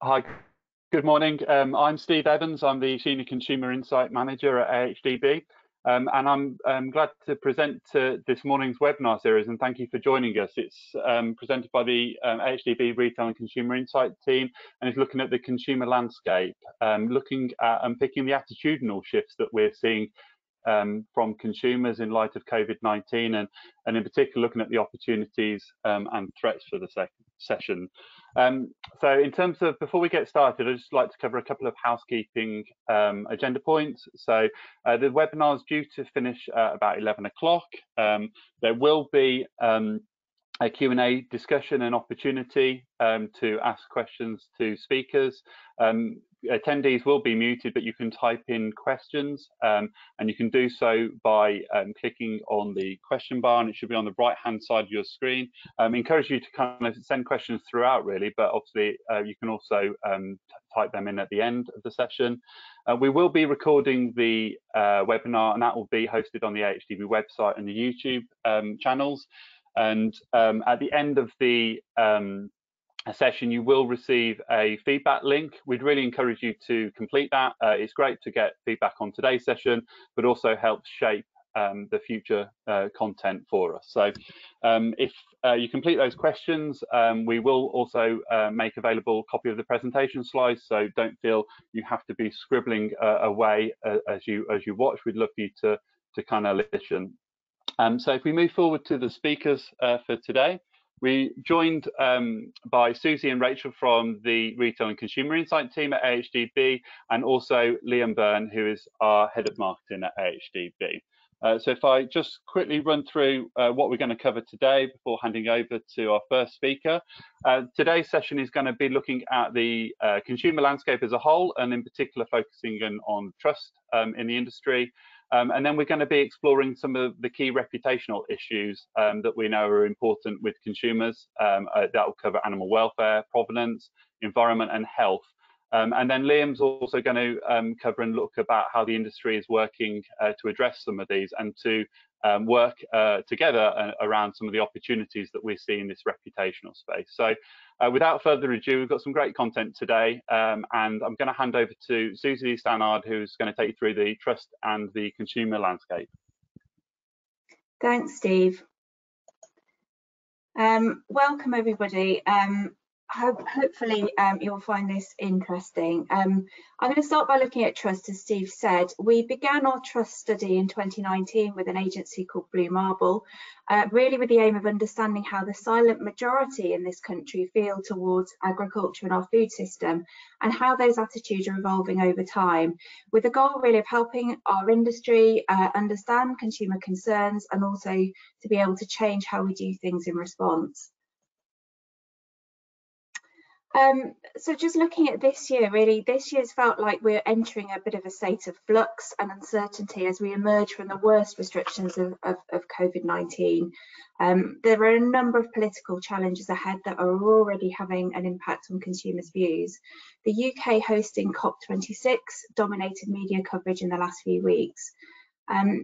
Hi, good morning. I'm Steve Evans. I'm the Senior Consumer Insight Manager at AHDB, and I'm glad to present this morning's webinar series, and thank you for joining us. It's presented by the AHDB Retail and Consumer Insight team, and is looking at the consumer landscape, looking at unpicking the attitudinal shifts that we're seeing from consumers in light of COVID-19, and in particular looking at the opportunities and threats for the session. So in terms of, before we get started, I'd just like to cover a couple of housekeeping agenda points. So the webinar is due to finish about 11 o'clock. There will be a Q&A discussion and opportunity to ask questions to speakers. Attendees will be muted, but you can type in questions, and you can do so by clicking on the question bar, and it should be on the right hand side of your screen. Encourage you to kind of send questions throughout really, but obviously you can also type them in at the end of the session. We will be recording the webinar, and that will be hosted on the AHDB website and the YouTube channels. And at the end of the session, you will receive a feedback link. We'd really encourage you to complete that. It's great to get feedback on today's session, but also helps shape the future content for us. So if you complete those questions, we will also make available a copy of the presentation slides, so don't feel you have to be scribbling away as you watch. We'd love you to kind of listen. So if we move forward to the speakers for today, we joined by Susie and Rachel from the Retail and Consumer Insight team at AHDB, and also Liam Byrne, who is our Head of Marketing at AHDB. So if I just quickly run through what we're going to cover today before handing over to our first speaker. Today's session is going to be looking at the consumer landscape as a whole, and in particular focusing on trust in the industry. And then we're going to be exploring some of the key reputational issues that we know are important with consumers. That will cover animal welfare, provenance, environment and health. And then Liam's also going to cover and look about how the industry is working to address some of these, and to work together around some of the opportunities that we see in this reputational space. So without further ado, we've got some great content today, and I'm going to hand over to Susie Stannard, who's going to take you through the trust and the consumer landscape. Thanks, Steve. Welcome, everybody. Hopefully you'll find this interesting. I'm going to start by looking at trust. As Steve said, we began our trust study in 2019 with an agency called Blue Marble, really with the aim of understanding how the silent majority in this country feel towards agriculture and our food system, and how those attitudes are evolving over time, with the goal really of helping our industry understand consumer concerns, and also to be able to change how we do things in response. So just looking at this year, really, this year's felt like we're entering a bit of a state of flux and uncertainty as we emerge from the worst restrictions of COVID-19. There are a number of political challenges ahead that are already having an impact on consumers' views. The UK hosting COP26 dominated media coverage in the last few weeks.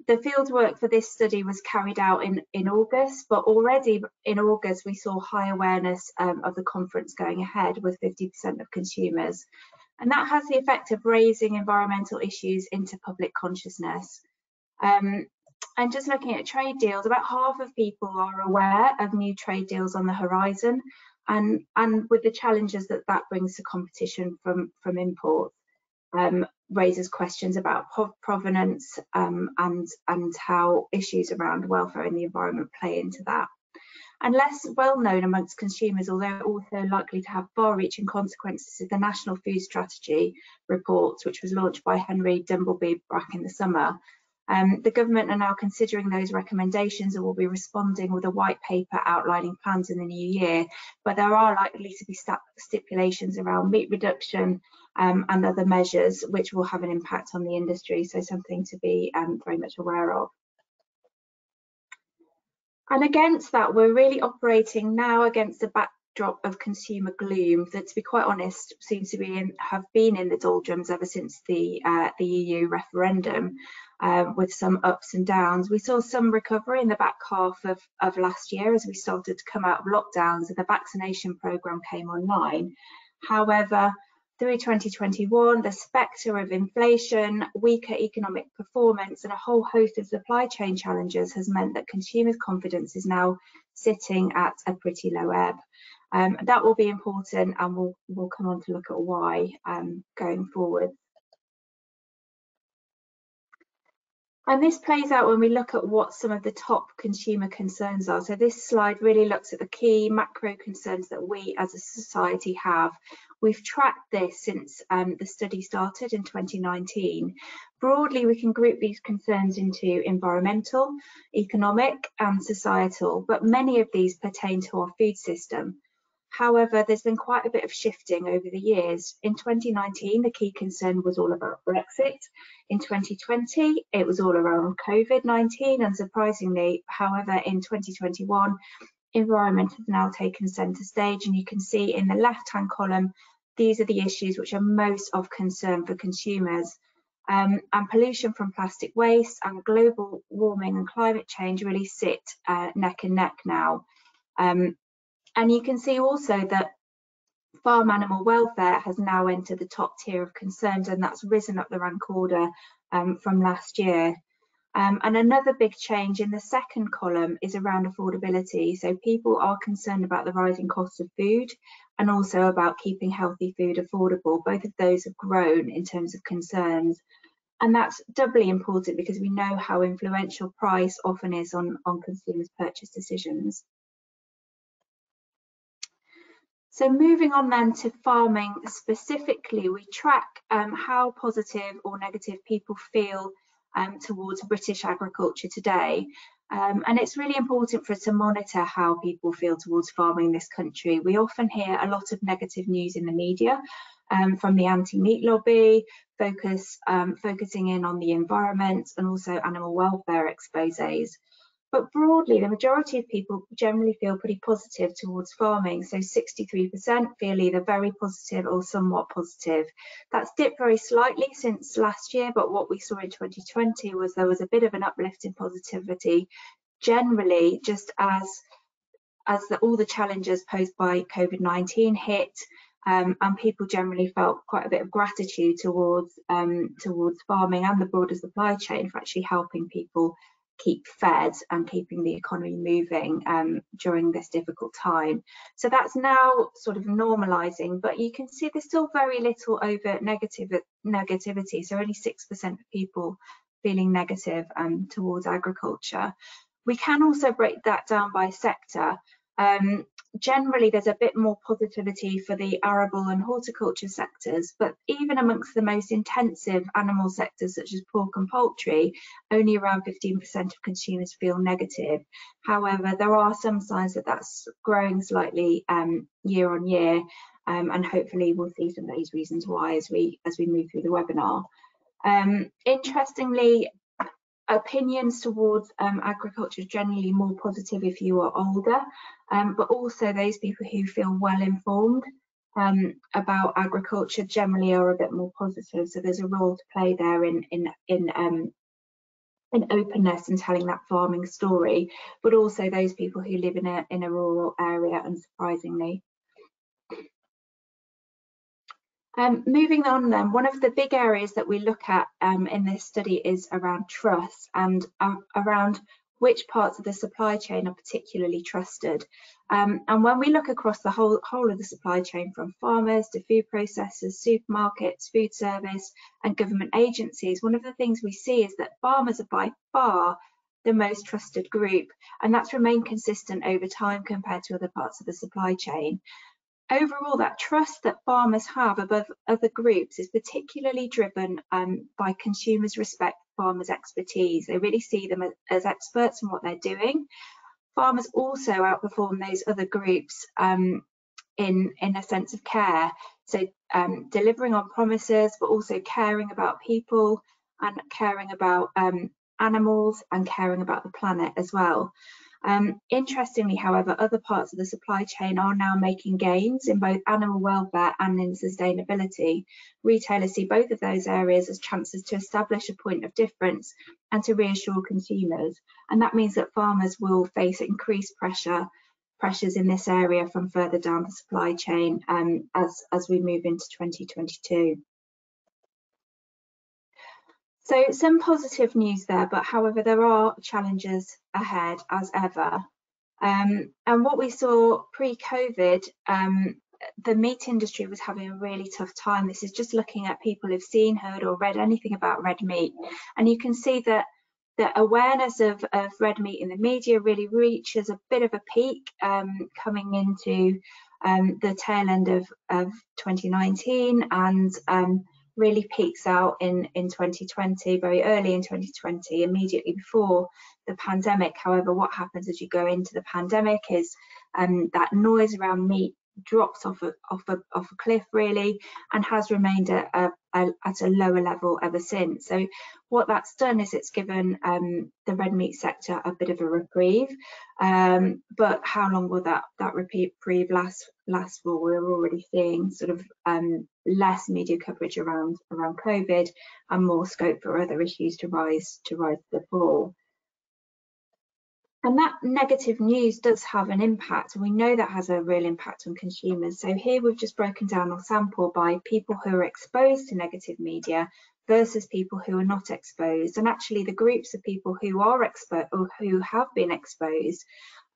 The fieldwork for this study was carried out in August, but already in August we saw high awareness of the conference going ahead, with 50% of consumers. And that has the effect of raising environmental issues into public consciousness. And just looking at trade deals, about half of people are aware of new trade deals on the horizon, and with the challenges that brings to competition from imports. Raises questions about provenance and how issues around welfare and the environment play into that. And less well known amongst consumers, although also likely to have far-reaching consequences, is the National Food Strategy report, which was launched by Henry Dumbleby back in the summer. The government are now considering those recommendations and will be responding with a white paper outlining plans in the new year, but there are likely to be stipulations around meat reduction and other measures which will have an impact on the industry, so something to be very much aware of. And against that, we're really operating now against the backdrop of consumer gloom that, to be quite honest, seems to have been in the doldrums ever since the EU referendum, with some ups and downs. We saw some recovery in the back half of last year as we started to come out of lockdowns and the vaccination programme came online. However, Through 2021, the spectre of inflation, weaker economic performance, and a whole host of supply chain challenges has meant that consumers' confidence is now sitting at a pretty low ebb. That will be important, and we'll come on to look at why going forward. And this plays out when we look at what some of the top consumer concerns are. So this slide really looks at the key macro concerns that we as a society have. We've tracked this since the study started in 2019. Broadly, we can group these concerns into environmental, economic, and societal, but many of these pertain to our food system. However, there's been quite a bit of shifting over the years. In 2019, the key concern was all about Brexit. In 2020, it was all around COVID-19, and surprisingly, however, in 2021, environment has now taken centre stage, and you can see in the left-hand column, these are the issues which are most of concern for consumers. And pollution from plastic waste and global warming and climate change really sit neck and neck now. And you can see also that farm animal welfare has now entered the top tier of concerns, and that's risen up the rank order from last year. And another big change in the second column is around affordability. So people are concerned about the rising cost of food and also about keeping healthy food affordable. Both of those have grown in terms of concerns. And that's doubly important because we know how influential price often is on consumers' purchase decisions. So moving on then to farming specifically, we track how positive or negative people feel towards British agriculture today. And it's really important for us to monitor how people feel towards farming in this country. We often hear a lot of negative news in the media from the anti-meat lobby, focusing in on the environment and also animal welfare exposés. But broadly, the majority of people generally feel pretty positive towards farming. So 63% feel either very positive or somewhat positive. That's dipped very slightly since last year, but what we saw in 2020 was there was a bit of an uplift in positivity, generally just as all the challenges posed by COVID-19 hit, and people generally felt quite a bit of gratitude towards farming and the broader supply chain for actually helping people keep fed and keeping the economy moving during this difficult time. So that's now sort of normalizing, but you can see there's still very little overt negativity. So only 6% of people feeling negative towards agriculture. We can also break that down by sector. Generally, there's a bit more positivity for the arable and horticulture sectors, but even amongst the most intensive animal sectors such as pork and poultry, only around 15% of consumers feel negative. However, there are some signs that that's growing slightly year on year, and hopefully we'll see some of these reasons why as we move through the webinar. Interestingly, opinions towards agriculture is generally more positive if you are older, but also those people who feel well informed about agriculture generally are a bit more positive. So there's a role to play there in openness and telling that farming story, but also those people who live in a rural area, unsurprisingly. Moving on then, one of the big areas that we look at in this study is around trust and around which parts of the supply chain are particularly trusted. And when we look across the whole of the supply chain, from farmers to food processors, supermarkets, food service and government agencies, one of the things we see is that farmers are by far the most trusted group, and that's remained consistent over time compared to other parts of the supply chain. Overall, that trust that farmers have above other groups is particularly driven by consumers' respect for farmers' expertise. They really see them as experts in what they're doing. Farmers also outperform those other groups in a sense of care. So delivering on promises, but also caring about people and caring about animals and caring about the planet as well. Interestingly, however, other parts of the supply chain are now making gains in both animal welfare and in sustainability. Retailers see both of those areas as chances to establish a point of difference and to reassure consumers. And that means that farmers will face increased pressure pressures in this area from further down the supply chain as we move into 2022. So some positive news there, but however there are challenges ahead as ever. And what we saw pre-COVID, the meat industry was having a really tough time. This is just looking at people who've seen, heard or read anything about red meat. And you can see that the awareness of red meat in the media really reaches a bit of a peak coming into the tail end of 2019 and really peaks out in 2020, very early in 2020, immediately before the pandemic. However, what happens as you go into the pandemic is that noise around meat drops off a cliff really, and has remained at a lower level ever since. So what that's done is it's given the red meat sector a bit of a reprieve, but how long will that reprieve last for? We're already seeing sort of less media coverage around COVID and more scope for other issues to rise to the fore. And that negative news does have an impact, and we know that has a real impact on consumers. So here we've just broken down our sample by people who are exposed to negative media versus people who are not exposed. And actually the groups of people who are exposed or who have been exposed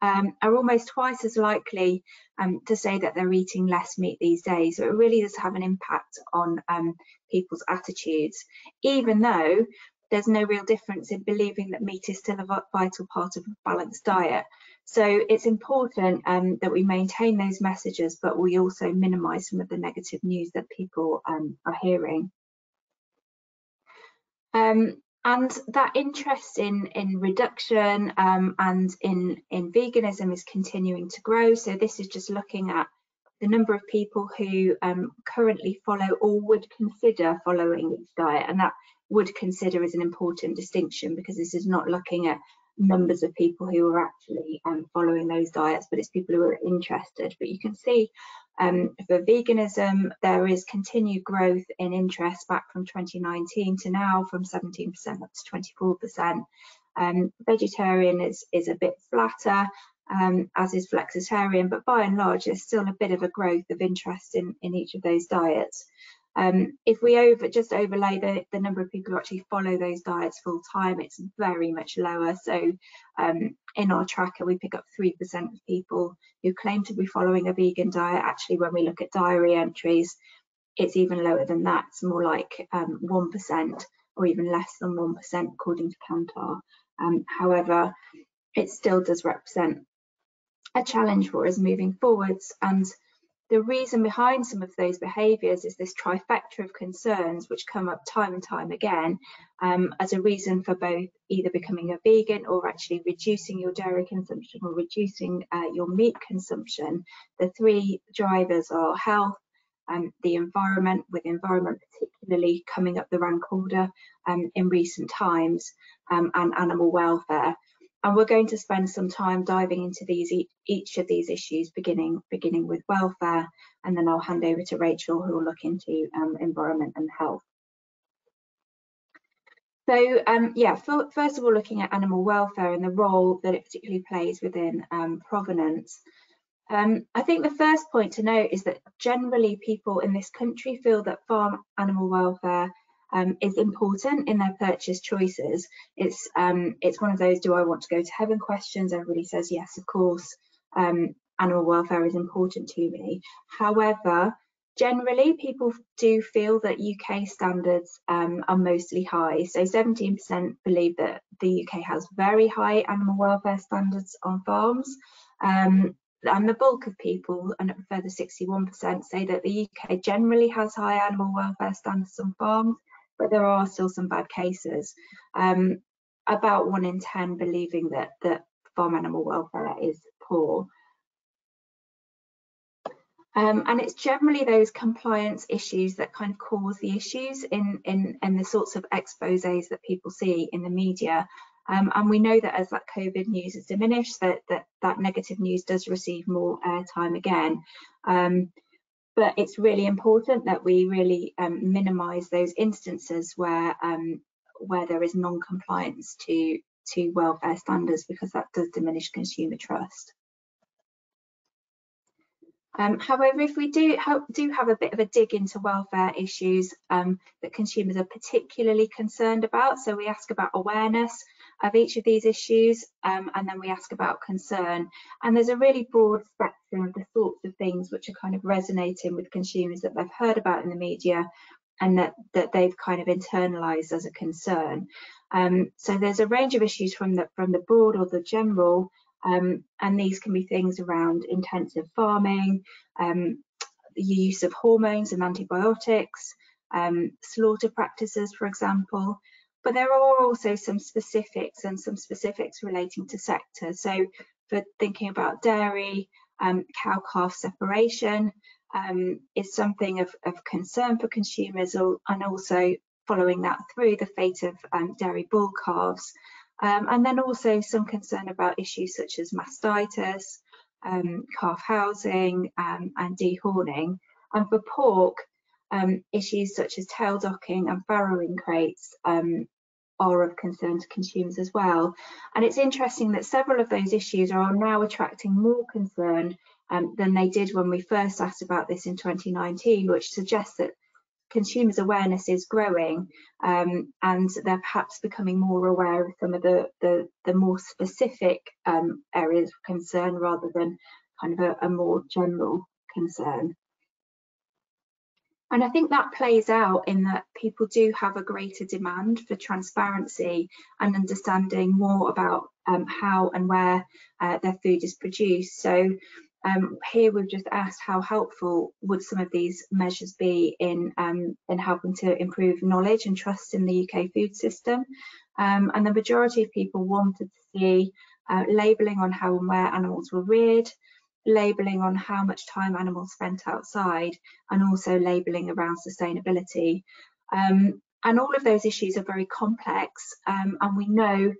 are almost twice as likely to say that they're eating less meat these days. So it really does have an impact on people's attitudes, even though there's no real difference in believing that meat is still a vital part of a balanced diet. So it's important that we maintain those messages, but we also minimise some of the negative news that people are hearing. And that interest in reduction and in veganism is continuing to grow. So this is just looking at the number of people who currently follow or would consider following this diet, and that would consider is an important distinction, because this is not looking at numbers of people who are actually following those diets, but it's people who are interested. But you can see for veganism, there is continued growth in interest back from 2019 to now, from 17% up to 24%. Vegetarian is a bit flatter, as is flexitarian, but by and large there's still a bit of a growth of interest in each of those diets. If we just overlay the number of people who actually follow those diets full time, it's very much lower. So in our tracker we pick up 3% of people who claim to be following a vegan diet. Actually, when we look at diary entries, it's even lower than that. It's more like 1% or even less than 1% according to Kantar. However, it still does represent a challenge for us moving forwards, and the reason behind some of those behaviours is this trifecta of concerns which come up time and time again as a reason for both either becoming a vegan or actually reducing your dairy consumption or reducing your meat consumption. The three drivers are health, the environment, with environment particularly coming up the rank order in recent times, and animal welfare. And we're going to spend some time diving into each of these issues, beginning with welfare, and then I'll hand over to Rachel, who will look into environment and health. So yeah, first of all, looking at animal welfare and the role that it particularly plays within provenance. I think the first point to note is that generally people in this country feel that farm animal welfare is important in their purchase choices. It's one of those "do I want to go to heaven" questions. Everybody says yes, of course, animal welfare is important to me. However, generally people do feel that UK standards are mostly high. So 17% believe that the UK has very high animal welfare standards on farms, and the bulk of people, and a further 61%, say that the UK generally has high animal welfare standards on farms, but there are still some bad cases. About 1 in 10 believing that farm animal welfare is poor. And it's generally those compliance issues that kind of cause the issues in the sorts of exposés that people see in the media. And we know that as that COVID news is diminished, that negative news does receive more airtime again. But it's really important that we really minimise those instances where there is non-compliance to welfare standards, because that does diminish consumer trust. However, if we do have a bit of a dig into welfare issues that consumers are particularly concerned about, so we ask about awareness of each of these issues, and then we ask about concern. And there's a really broad spectrum of the sorts of things which are kind of resonating with consumers that they've heard about in the media and that they've kind of internalised as a concern. So there's a range of issues from the broad or the general, and these can be things around intensive farming, the use of hormones and antibiotics, slaughter practices, for example. But there are also some specifics relating to sectors. So for thinking about dairy, cow-calf separation is something of concern for consumers, and also following that through, the fate of dairy bull calves. And then also some concern about issues such as mastitis, calf housing, and dehorning. And for pork, issues such as tail docking and farrowing crates are of concern to consumers as well. And it's interesting that several of those issues are now attracting more concern than they did when we first asked about this in 2019, which suggests that consumers' awareness is growing, and they're perhaps becoming more aware of some of the more specific areas of concern rather than kind of a more general concern. And I think that plays out in that people do have a greater demand for transparency and understanding more about how and where their food is produced. So here we've just asked how helpful would some of these measures be in helping to improve knowledge and trust in the UK food system. And the majority of people wanted to see labelling on how and where animals were reared, labelling on how much time animals spent outside, and also labelling around sustainability. And all of those issues are very complex, and we know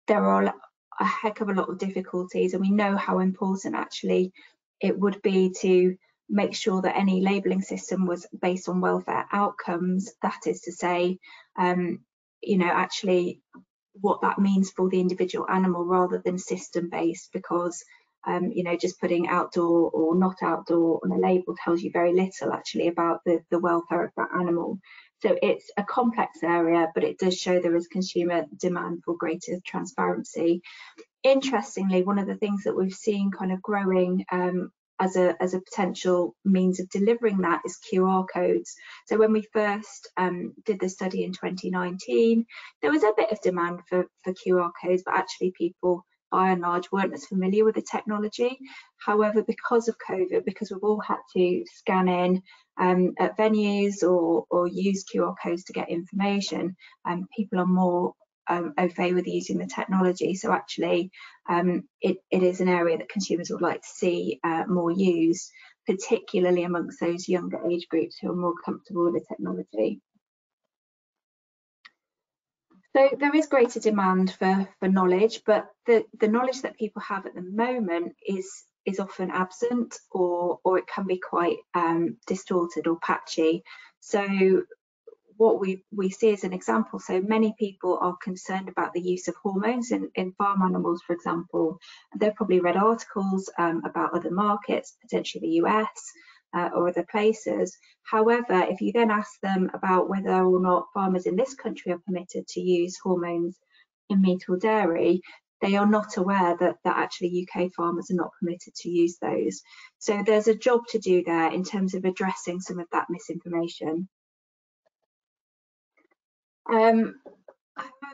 there are a heck of a lot of difficulties, and we know how important actually it would be to make sure that any labelling system was based on welfare outcomes. That is to say, you know, actually what that means for the individual animal rather than system based, because you know, just putting outdoor or not outdoor on a label tells you very little actually about the welfare of that animal. So it's a complex area, but it does show there is consumer demand for greater transparency. Interestingly, one of the things that we've seen kind of growing as a potential means of delivering that is QR codes. So when we first did the study in 2019, there was a bit of demand for QR codes, but actually people by and large weren't as familiar with the technology. However, because of COVID, because we've all had to scan in at venues or use QR codes to get information, people are more au fait with using the technology. So actually it is an area that consumers would like to see more used, particularly amongst those younger age groups who are more comfortable with the technology. So there is greater demand for knowledge, but the knowledge that people have at the moment is often absent, or it can be quite distorted or patchy. So what we see as an example, so many people are concerned about the use of hormones in farm animals, for example. They've probably read articles about other markets, potentially the US, or other places. However, if you then ask them about whether or not farmers in this country are permitted to use hormones in meat or dairy, they are not aware that actually UK farmers are not permitted to use those. So there's a job to do there in terms of addressing some of that misinformation.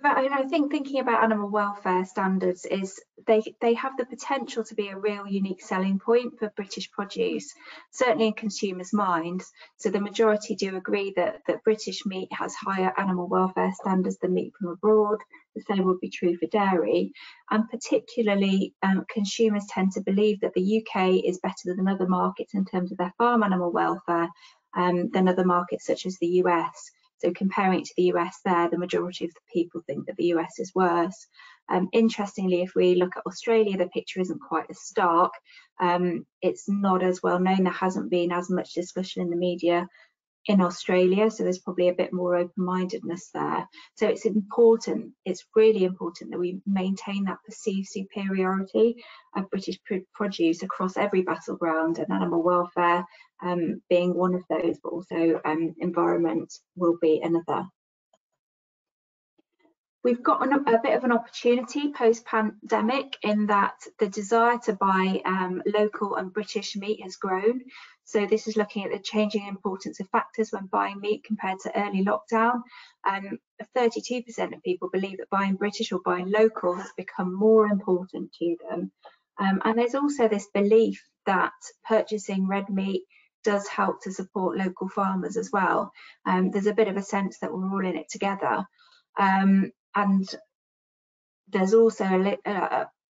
I think thinking about animal welfare standards is they have the potential to be a real unique selling point for British produce, certainly in consumers' minds. So the majority do agree that British meat has higher animal welfare standards than meat from abroad. The same would be true for dairy, and particularly consumers tend to believe that the UK is better than other markets in terms of their farm animal welfare than other markets such as the US. So comparing it to the US there, the majority of the people think that the US is worse. Interestingly, if we look at Australia, the picture isn't quite as stark. It's not as well known. There hasn't been as much discussion in the media in Australia, so there's probably a bit more open-mindedness there. So it's important, it's really important that we maintain that perceived superiority of British produce across every battleground, and animal welfare being one of those, but also environment will be another. We've got a bit of an opportunity post-pandemic in that the desire to buy local and British meat has grown. So this is looking at the changing importance of factors when buying meat compared to early lockdown. 32% of people believe that buying British or buying local has become more important to them. And there's also this belief that purchasing red meat does help to support local farmers as well. There's a bit of a sense that we're all in it together. And there's also,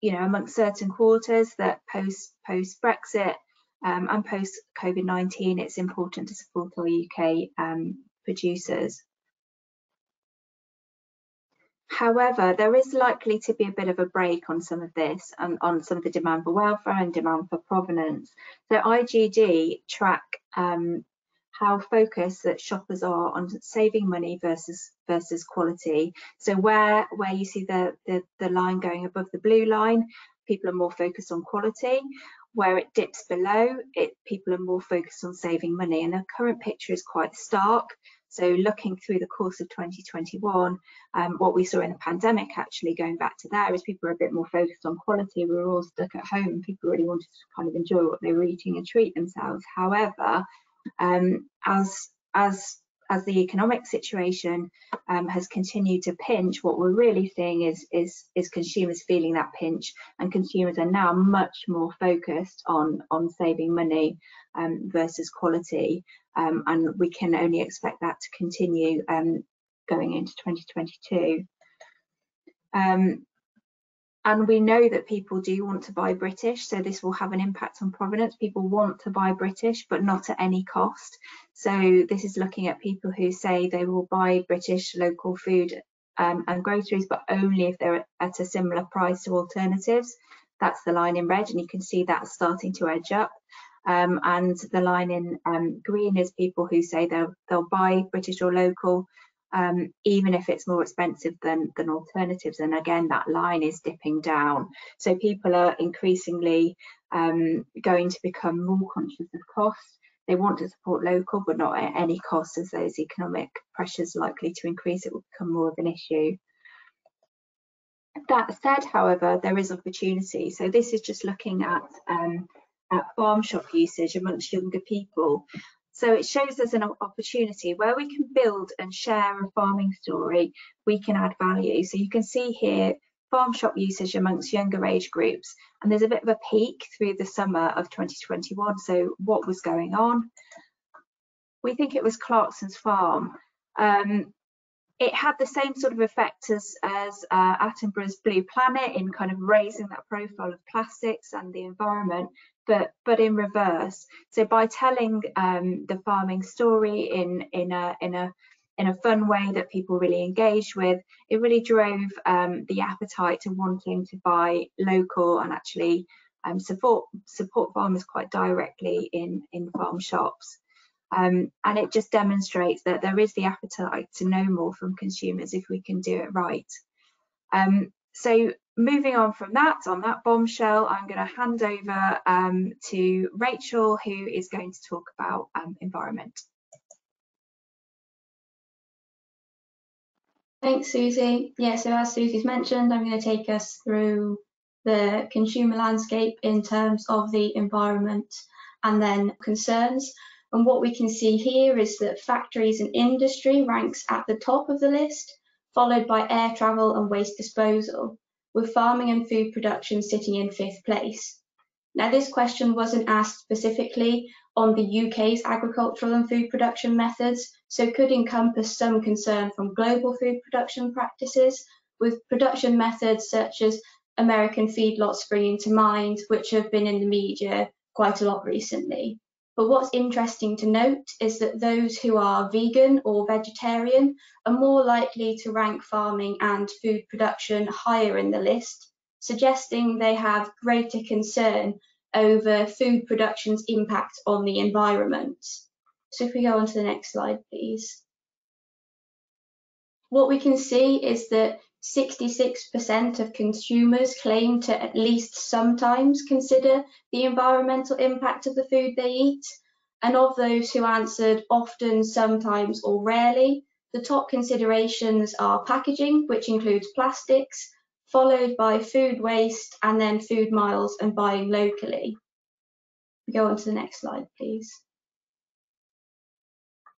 amongst certain quarters that post-Brexit and post-COVID-19, it's important to support our UK producers. However, there is likely to be a bit of a break on some of this, and on some of the demand for welfare and demand for provenance. So AIDE track how focused that shoppers are on saving money versus quality. So where you see the line going above the blue line, people are more focused on quality. Where it dips below it, people are more focused on saving money. And the current picture is quite stark. So looking through the course of 2021, what we saw in the pandemic, actually going back to there, is people are a bit more focused on quality. We were all stuck at home. People really wanted to kind of enjoy what they were eating and treat themselves. However, as the economic situation has continued to pinch, what we're really seeing is consumers feeling that pinch, and consumers are now much more focused on saving money versus quality, and we can only expect that to continue going into 2022. And we know that people do want to buy British, so this will have an impact on provenance. People want to buy British, but not at any cost. So this is looking at people who say they will buy British local food and groceries, but only if they're at a similar price to alternatives. That's the line in red, and you can see that starting to edge up. And the line in green is people who say they'll buy British or local, even if it's more expensive than alternatives. And again, that line is dipping down. So people are increasingly going to become more conscious of cost. They want to support local, but not at any cost, as those economic pressures likely to increase. It will become more of an issue. That said, however, there is opportunity. So this is just looking at farm shop usage amongst younger people. So it shows us an opportunity where we can build and share a farming story. We can add value. So you can see here farm shop usage amongst younger age groups, and there's a bit of a peak through the summer of 2021. So what was going on? We think it was Clackson's farm. It had the same sort of effect as Attenborough's Blue Planet in kind of raising that profile of plastics and the environment, but in reverse. So by telling the farming story in a fun way that people really engaged with, it really drove the appetite to wanting to buy local and actually support farmers quite directly in farm shops. And it just demonstrates that there is the appetite to know more from consumers if we can do it right. So moving on from that, on that bombshell, I'm going to hand over to Rachel, who is going to talk about environment. Thanks, Susie. Yeah, so as Susie's mentioned, I'm going to take us through the consumer landscape in terms of the environment and then concerns. And what we can see here is that factories and industry ranks at the top of the list, followed by air travel and waste disposal, with farming and food production sitting in 5th place. Now, this question wasn't asked specifically on the UK's agricultural and food production methods, so could encompass some concern from global food production practices, with production methods such as American feedlots springing to mind, which have been in the media quite a lot recently. But what's interesting to note is that those who are vegan or vegetarian are more likely to rank farming and food production higher in the list, suggesting they have greater concern over food production's impact on the environment. So if we go on to the next slide, please. What we can see is that 66% of consumers claim to at least sometimes consider the environmental impact of the food they eat. And of those who answered often, sometimes, or rarely, the top considerations are packaging, which includes plastics, followed by food waste, and then food miles and buying locally. We go on to the next slide, please.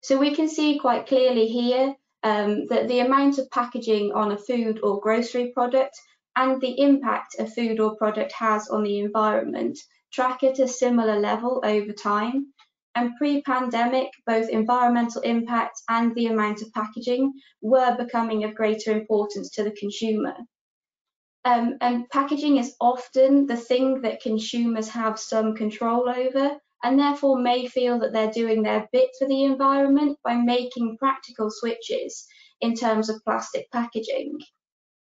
So we can see quite clearly here that the amount of packaging on a food or grocery product and the impact a food or product has on the environment track at a similar level over time. And pre-pandemic, both environmental impact and the amount of packaging were becoming of greater importance to the consumer. And packaging is often the thing that consumers have some control over, and therefore may feel that they're doing their bit for the environment by making practical switches in terms of plastic packaging.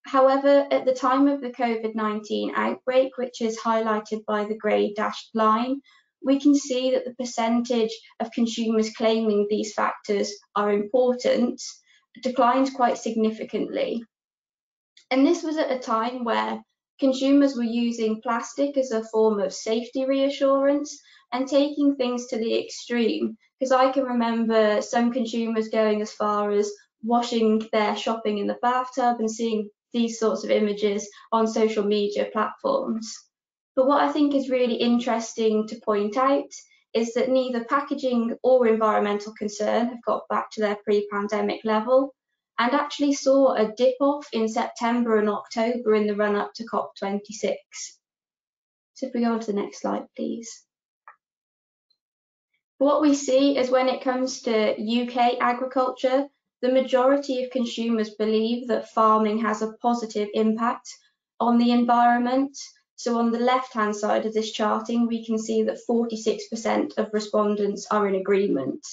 However, at the time of the COVID-19 outbreak, which is highlighted by the grey dashed line, we can see that the percentage of consumers claiming these factors are important declined quite significantly. And this was at a time where consumers were using plastic as a form of safety reassurance and taking things to the extreme, because I can remember some consumers going as far as washing their shopping in the bathtub and seeing these sorts of images on social media platforms. But what I think is really interesting to point out is that neither packaging or environmental concern have got back to their pre-pandemic level, and actually saw a dip off in September and October in the run-up to COP26. So if we go on to the next slide, please. What we see is when it comes to UK agriculture, the majority of consumers believe that farming has a positive impact on the environment. So on the left-hand side of this charting, we can see that 46% of respondents are in agreement.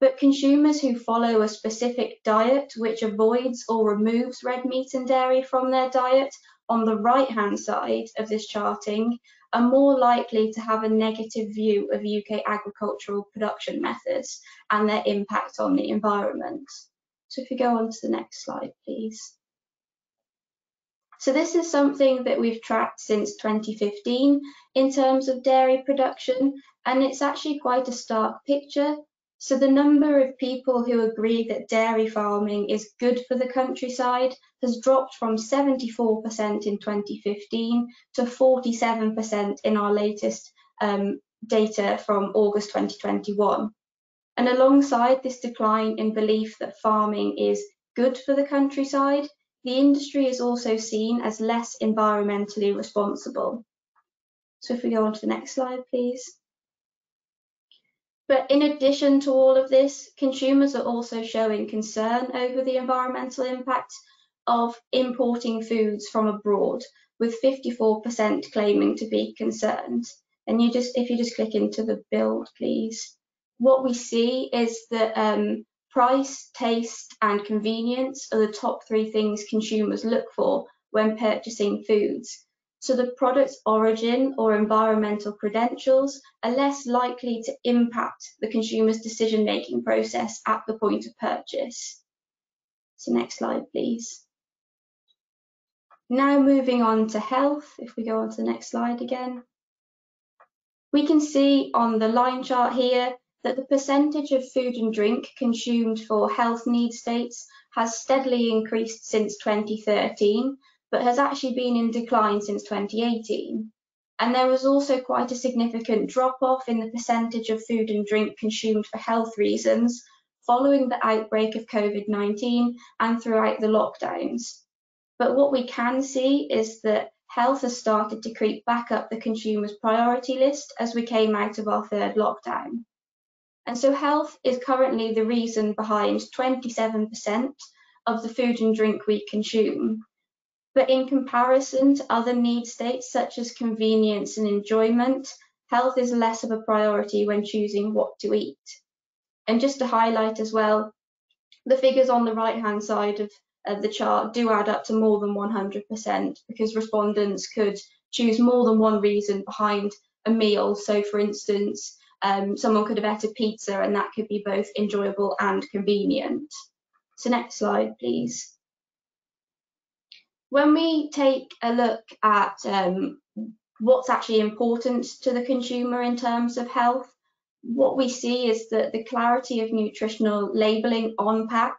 But consumers who follow a specific diet which avoids or removes red meat and dairy from their diet on the right-hand side of this charting are more likely to have a negative view of UK agricultural production methods and their impact on the environment. So if you go on to the next slide, please. So this is something that we've tracked since 2015 in terms of dairy production, and it's actually quite a stark picture. So the number of people who agree that dairy farming is good for the countryside has dropped from 74% in 2015 to 47% in our latest data from August 2021. And alongside this decline in belief that farming is good for the countryside, the industry is also seen as less environmentally responsible. So if we go on to the next slide, please. But in addition to all of this, consumers are also showing concern over the environmental impact of importing foods from abroad, with 54% claiming to be concerned. And if you just click into the build, please. What we see is that price, taste, and convenience are the top three things consumers look for when purchasing foods. So the product's origin or environmental credentials are less likely to impact the consumer's decision-making process at the point of purchase. So next slide, please. Now moving on to health, if we go on to the next slide again. We can see on the line chart here that the percentage of food and drink consumed for health need states has steadily increased since 2013, but has actually been in decline since 2018. And there was also quite a significant drop-off in the percentage of food and drink consumed for health reasons following the outbreak of COVID-19 and throughout the lockdowns. But what we can see is that health has started to creep back up the consumer's priority list as we came out of our third lockdown. And so health is currently the reason behind 27% of the food and drink we consume. But in comparison to other need states such as convenience and enjoyment, health is less of a priority when choosing what to eat. And just to highlight as well, the figures on the right-hand side of the chart do add up to more than 100% because respondents could choose more than one reason behind a meal. So for instance, someone could have ate a pizza, and that could be both enjoyable and convenient. So next slide, please. When we take a look at what's actually important to the consumer in terms of health, what we see is that the clarity of nutritional labelling on pack,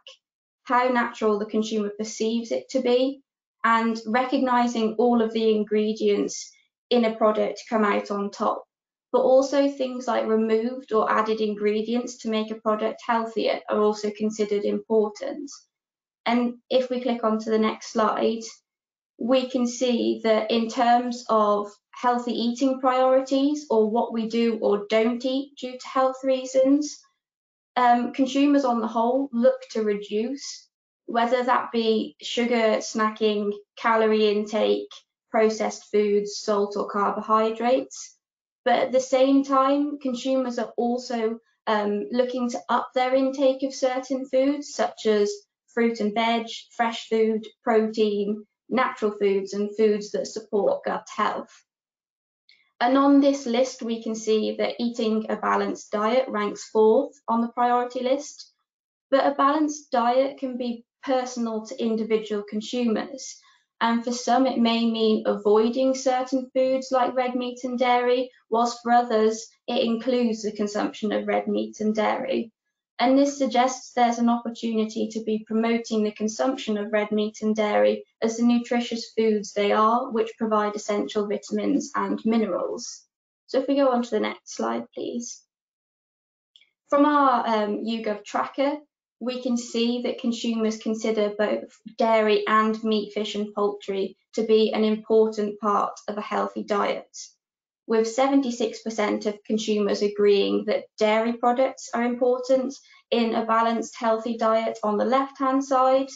how natural the consumer perceives it to be, and recognising all of the ingredients in a product come out on top. But also things like removed or added ingredients to make a product healthier are also considered important. And if we click on to the next slide, we can see that in terms of healthy eating priorities, or what we do or don't eat due to health reasons, consumers on the whole look to reduce, whether that be sugar, snacking, calorie intake, processed foods, salt or carbohydrates. But at the same time, consumers are also looking to up their intake of certain foods, such as fruit and veg, fresh food, protein, natural foods, and foods that support gut health. And on this list, we can see that eating a balanced diet ranks 4th on the priority list. But a balanced diet can be personal to individual consumers. And for some, it may mean avoiding certain foods like red meat and dairy, whilst for others, it includes the consumption of red meat and dairy. And this suggests there's an opportunity to be promoting the consumption of red meat and dairy as the nutritious foods they are, which provide essential vitamins and minerals. So if we go on to the next slide, please. From our YouGov tracker, we can see that consumers consider both dairy and meat, fish and poultry to be an important part of a healthy diet, with 76% of consumers agreeing that dairy products are important in a balanced, healthy diet on the left-hand side.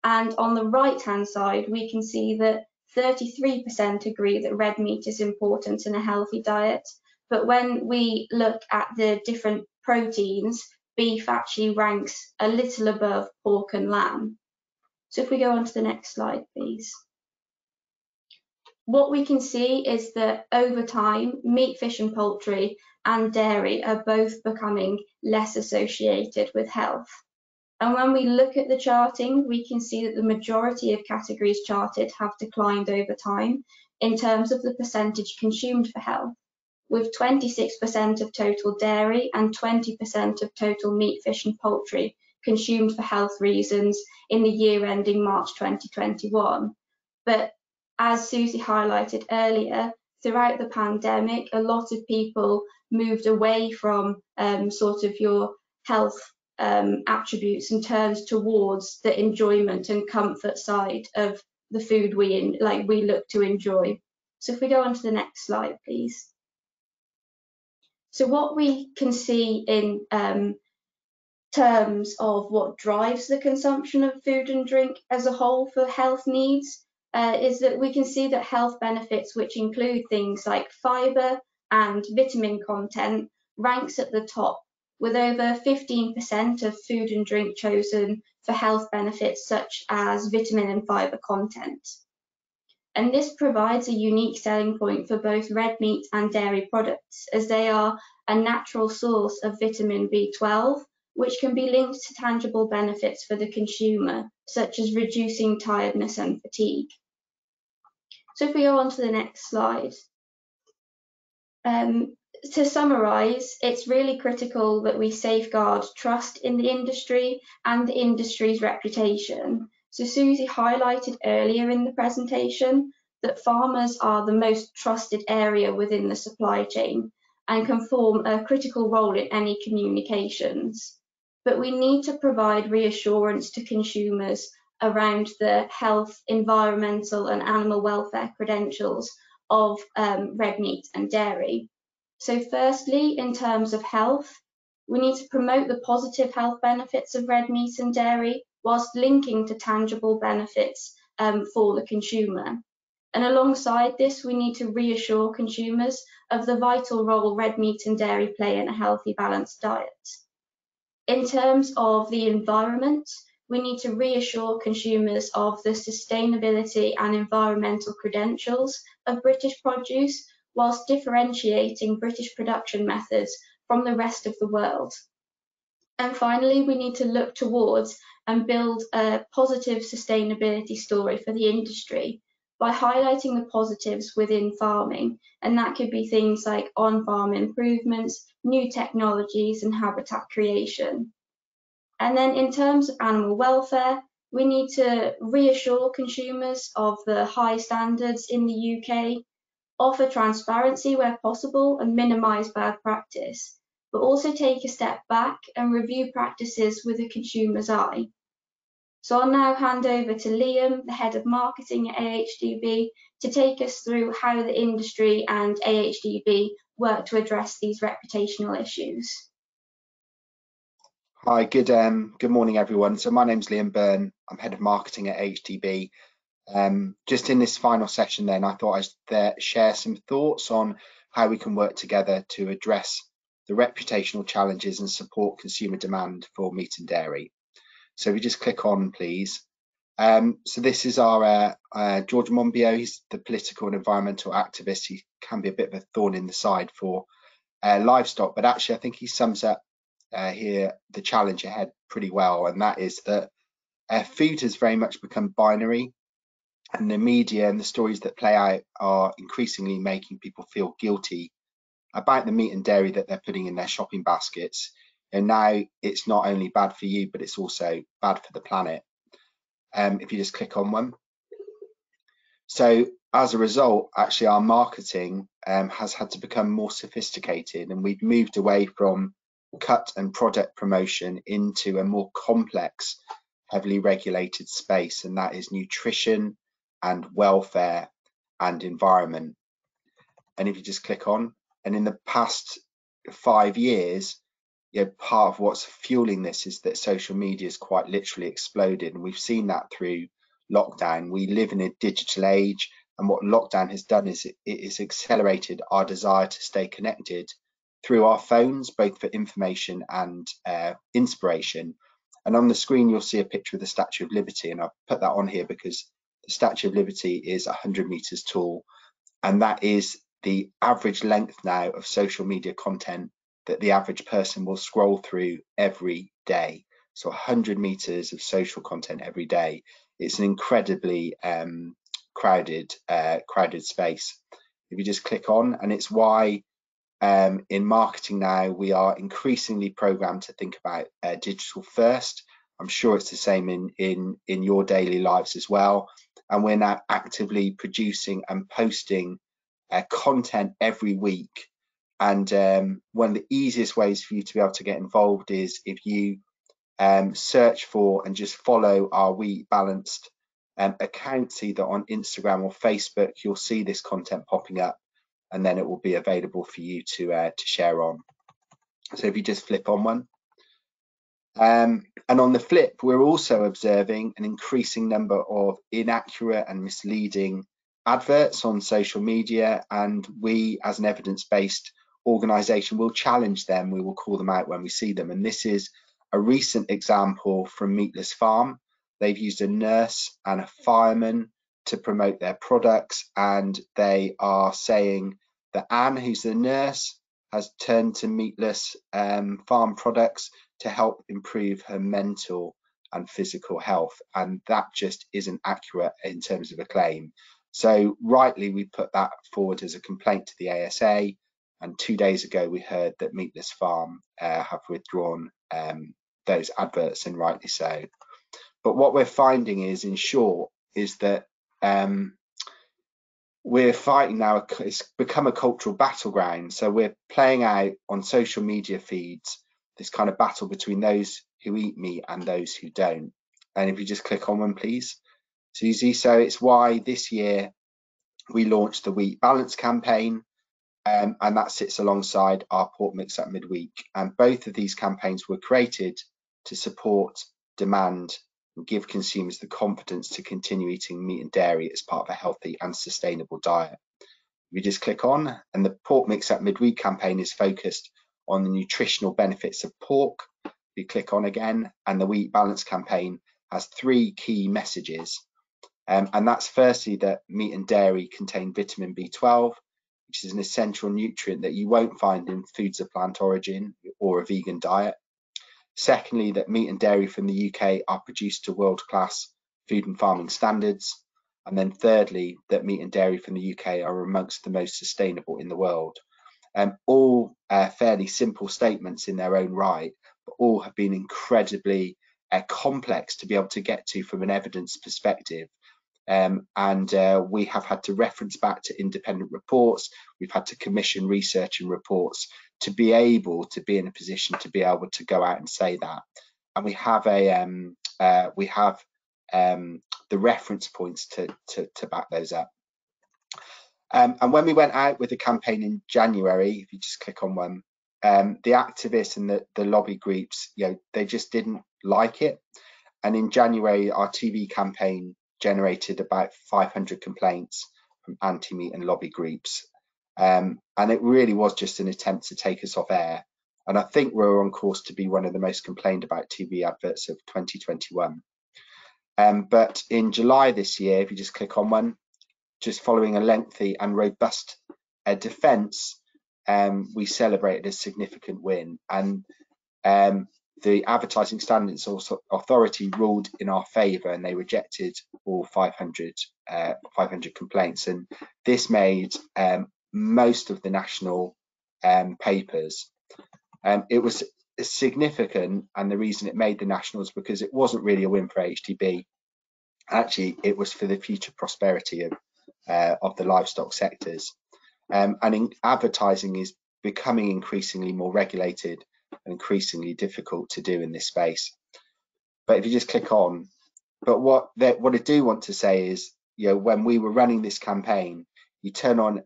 And on the right-hand side, we can see that 33% agree that red meat is important in a healthy diet. But when we look at the different proteins, beef actually ranks a little above pork and lamb. So if we go on to the next slide, please. What we can see is that over time, meat, fish and poultry and dairy are both becoming less associated with health. And when we look at the charting, we can see that the majority of categories charted have declined over time in terms of the percentage consumed for health, with 26% of total dairy and 20% of total meat, fish and poultry consumed for health reasons in the year ending March 2021. But as Susie highlighted earlier, throughout the pandemic, a lot of people moved away from sort of your health attributes and turned towards the enjoyment and comfort side of the food we look to enjoy. So if we go on to the next slide, please. So what we can see in terms of what drives the consumption of food and drink as a whole for health needs is that we can see that health benefits, which include things like fibre and vitamin content, ranks at the top, with over 15% of food and drink chosen for health benefits such as vitamin and fibre content. And this provides a unique selling point for both red meat and dairy products, as they are a natural source of vitamin B12, which can be linked to tangible benefits for the consumer, such as reducing tiredness and fatigue. So if we go on to the next slide. To summarise, it's really critical that we safeguard trust in the industry and the industry's reputation. So Susie highlighted earlier in the presentation that farmers are the most trusted area within the supply chain and can form a critical role in any communications. But we need to provide reassurance to consumers around the health, environmental and animal welfare credentials of red meat and dairy. So firstly, in terms of health, we need to promote the positive health benefits of red meat and dairy whilst linking to tangible benefits for the consumer. And alongside this, we need to reassure consumers of the vital role red meat and dairy play in a healthy, balanced diet. In terms of the environment, we need to reassure consumers of the sustainability and environmental credentials of British produce, whilst differentiating British production methods from the rest of the world. And finally, we need to look towards and build a positive sustainability story for the industry by highlighting the positives within farming, and that could be things like on-farm improvements, new technologies and habitat creation. And then in terms of animal welfare, we need to reassure consumers of the high standards in the UK, offer transparency where possible and minimise bad practice, but also take a step back and review practices with a consumer's eye. So I'll now hand over to Liam, the Head of Marketing at AHDB, to take us through how the industry and AHDB work to address these reputational issues. Hi, good morning everyone. So my name's Liam Byrne. I'm Head of Marketing at AHDB. Just in this final session then, I thought I'd share some thoughts on how we can work together to address the reputational challenges and support consumer demand for meat and dairy. So if we just click on, please. So this is our George Monbiot. He's the political and environmental activist. He can be a bit of a thorn in the side for livestock, but actually I think he sums up here the challenge ahead pretty well, and that is that food has very much become binary, and the media and the stories that play out are increasingly making people feel guilty about the meat and dairy that they're putting in their shopping baskets. And now it's not only bad for you, but it's also bad for the planet. If you just click on one. So as a result, actually our marketing has had to become more sophisticated, and we've moved away from cut and product promotion into a more complex, heavily regulated space, and that is nutrition and welfare and environment. And if you just click on, and in the past 5 years, part of what's fueling this is that social media has quite literally exploded, and we've seen that through lockdown. We live in a digital age, and what lockdown has done is it has accelerated our desire to stay connected through our phones, both for information and inspiration. And on the screen you'll see a picture of the Statue of Liberty, and I've put that on here because the Statue of Liberty is 100 meters tall, and that is the average length now of social media content that the average person will scroll through every day. So 100 meters of social content every day. It's an incredibly crowded space. If you just click on, and it's why in marketing now we are increasingly programmed to think about digital first. I'm sure it's the same in your daily lives as well, and we're now actively producing and posting content every week. And one of the easiest ways for you to be able to get involved is if you search for and just follow our We Eat Balanced accounts, either on Instagram or Facebook. You'll see this content popping up, and then it will be available for you to share on. So if you just flip on one. And on the flip, we're also observing an increasing number of inaccurate and misleading adverts on social media, and we as an evidence-based organisation will challenge them. We will call them out when we see them, and this is a recent example from Meatless Farm. They've used a nurse and a fireman to promote their products, and they are saying that Anne, who's the nurse, has turned to Meatless Farm products to help improve her mental and physical health, and that just isn't accurate in terms of a claim. So rightly we put that forward as a complaint to the ASA, and 2 days ago we heard that Meatless Farm have withdrawn those adverts, and rightly so. But what we're finding is, in short, is that we're fighting now, it's become a cultural battleground. So we're playing out on social media feeds this kind of battle between those who eat meat and those who don't. And if you just click on one, please, Susie. So it's why this year we launched the We Eat Balanced campaign, and that sits alongside our pork mix up midweek. And both of these campaigns were created to support demand and give consumers the confidence to continue eating meat and dairy as part of a healthy and sustainable diet. We just click on, and the pork mix up midweek campaign is focused on the nutritional benefits of pork. We click on again, and the We Eat Balanced campaign has 3 key messages, and that's firstly that meat and dairy contain vitamin B12. which is an essential nutrient that you won't find in foods of plant origin or a vegan diet. Secondly, that meat and dairy from the UK are produced to world-class food and farming standards. And then thirdly, that meat and dairy from the UK are amongst the most sustainable in the world. All fairly simple statements in their own right, but all have been incredibly complex to be able to get to from an evidence perspective. We have had to reference back to independent reports. We've had to commission research and reports to be able to be in a position to be able to go out and say that. And we have the reference points to back those up. And when we went out with the campaign in January, if you just click on one, the activists and the lobby groups, they just didn't like it. And in January, our TV campaign generated about 500 complaints from anti-meat and lobby groups. And it really was just an attempt to take us off air. And I think we're on course to be one of the most complained about TV adverts of 2021. But in July this year, if you just click on one, just following a lengthy and robust defence, we celebrated a significant win. And the Advertising Standards Authority ruled in our favour, and they rejected all 500 complaints. And this made most of the national papers. It was significant, and the reason it made the nationals because it wasn't really a win for AHDB. Actually, it was for the future prosperity of the livestock sectors. Advertising is becoming increasingly more regulated and increasingly difficult to do in this space. But if you just click on, but what I do want to say is, when we were running this campaign, you turn on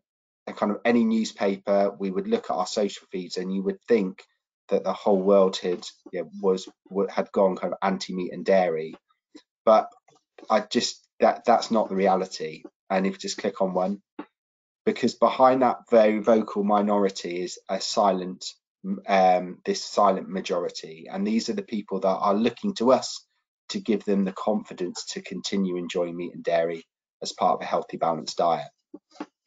a kind of any newspaper, we would look at our social feeds, and you would think that the whole world had gone kind of anti-meat and dairy. But that's not the reality. And if you just click on one, because behind that very vocal minority is a silent majority, and these are the people that are looking to us to give them the confidence to continue enjoying meat and dairy as part of a healthy, balanced diet.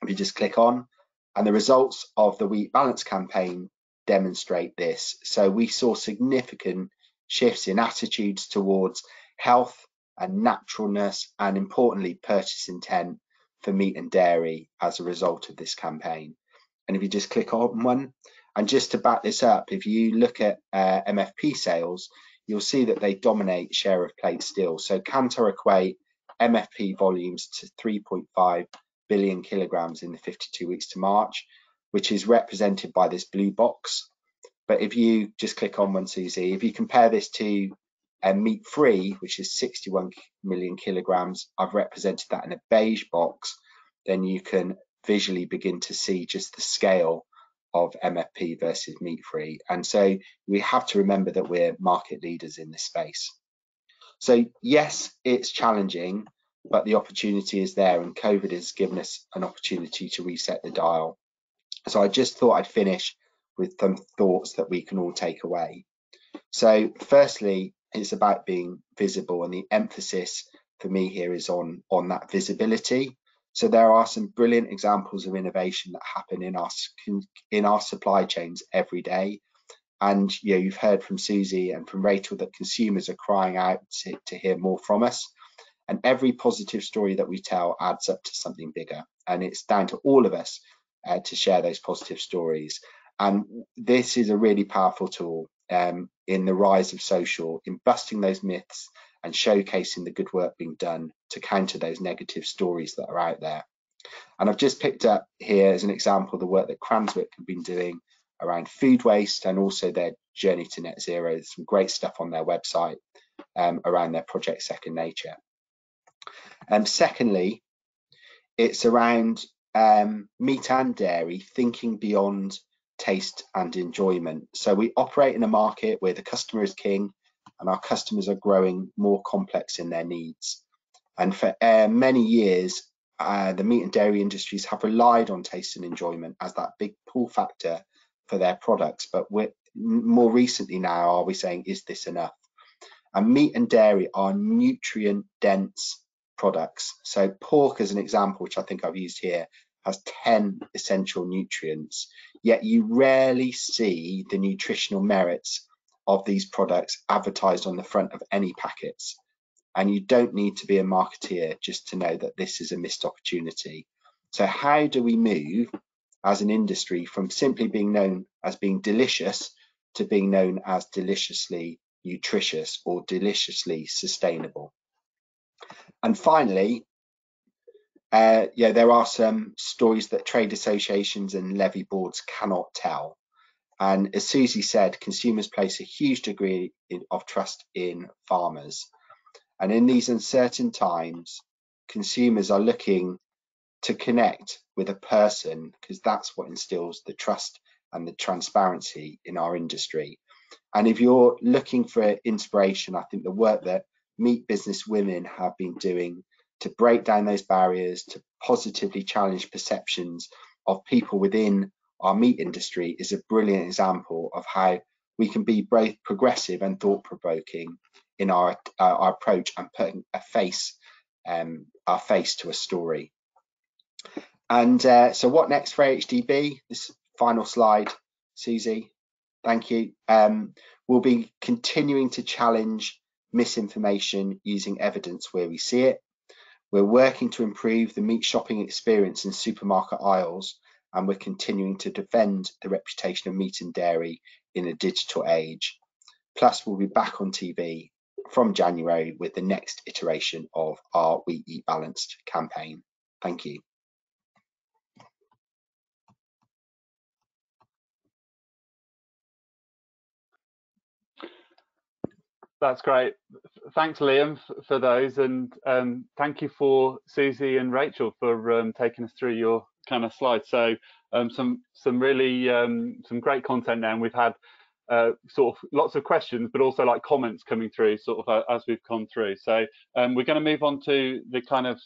If you just click on, and the results of the Wheat Balance campaign demonstrate this. So we saw significant shifts in attitudes towards health and naturalness, and importantly, purchase intent for meat and dairy as a result of this campaign. And if you just click on one, and just to back this up, if you look at MFP sales, you'll see that they dominate share of plate still. So Kantar equate MFP volumes to 3.5 billion kilograms in the 52 weeks to March, which is represented by this blue box. But if you just click on one, Susie, if you compare this to meat free, which is 61 million kilograms, I've represented that in a beige box, then you can visually begin to see just the scale of MFP versus meat free. And so we have to remember that we're market leaders in this space. So yes, it's challenging, but the opportunity is there, and COVID has given us an opportunity to reset the dial. So I just thought I'd finish with some thoughts that we can all take away. So firstly, it's about being visible, and the emphasis for me here is on that visibility. So there are some brilliant examples of innovation that happen in our supply chains every day. And you've heard from Susie and from Rachel that consumers are crying out to hear more from us. And every positive story that we tell adds up to something bigger. And it's down to all of us to share those positive stories. And this is a really powerful tool in the rise of social, in busting those myths and showcasing the good work being done to counter those negative stories that are out there. And I've just picked up here as an example the work that Cranswick have been doing around food waste and also their journey to net zero. There's some great stuff on their website around their project Second Nature. Secondly, it's around meat and dairy, thinking beyond taste and enjoyment. So we operate in a market where the customer is king, and our customers are growing more complex in their needs. And for many years, the meat and dairy industries have relied on taste and enjoyment as that big pull factor for their products. But more recently now, are we saying, is this enough? And meat and dairy are nutrient dense products. So pork, as an example, which I think I've used here, has 10 essential nutrients, yet you rarely see the nutritional merits of these products advertised on the front of any packets. And you don't need to be a marketeer just to know that this is a missed opportunity. So how do we move as an industry from simply being known as being delicious to being known as deliciously nutritious or deliciously sustainable? And finally, yeah, there are some stories that trade associations and levy boards cannot tell. And as Susie said, consumers place a huge degree of trust in farmers. And in these uncertain times, consumers are looking to connect with a person, because that's what instills the trust and the transparency in our industry. And if you're looking for inspiration, I think the work that meat business women have been doing to break down those barriers, to positively challenge perceptions of people within our meat industry is a brilliant example of how we can be both progressive and thought-provoking in our approach and putting a face, our face to a story. And so what next for AHDB? This final slide, Susie, thank you. We'll be continuing to challenge misinformation using evidence where we see it. We're working to improve the meat shopping experience in supermarket aisles, and we're continuing to defend the reputation of meat and dairy in a digital age. Plus, we'll be back on TV from January with the next iteration of our We Eat Balanced campaign. Thank you. That's great. Thanks, Liam, for those, and thank you for Susie and Rachel for taking us through your kind of slides. So some really some great content there, and we've had sort of lots of questions, but also like comments coming through sort of as we've gone through. So we're going to move on to the kind of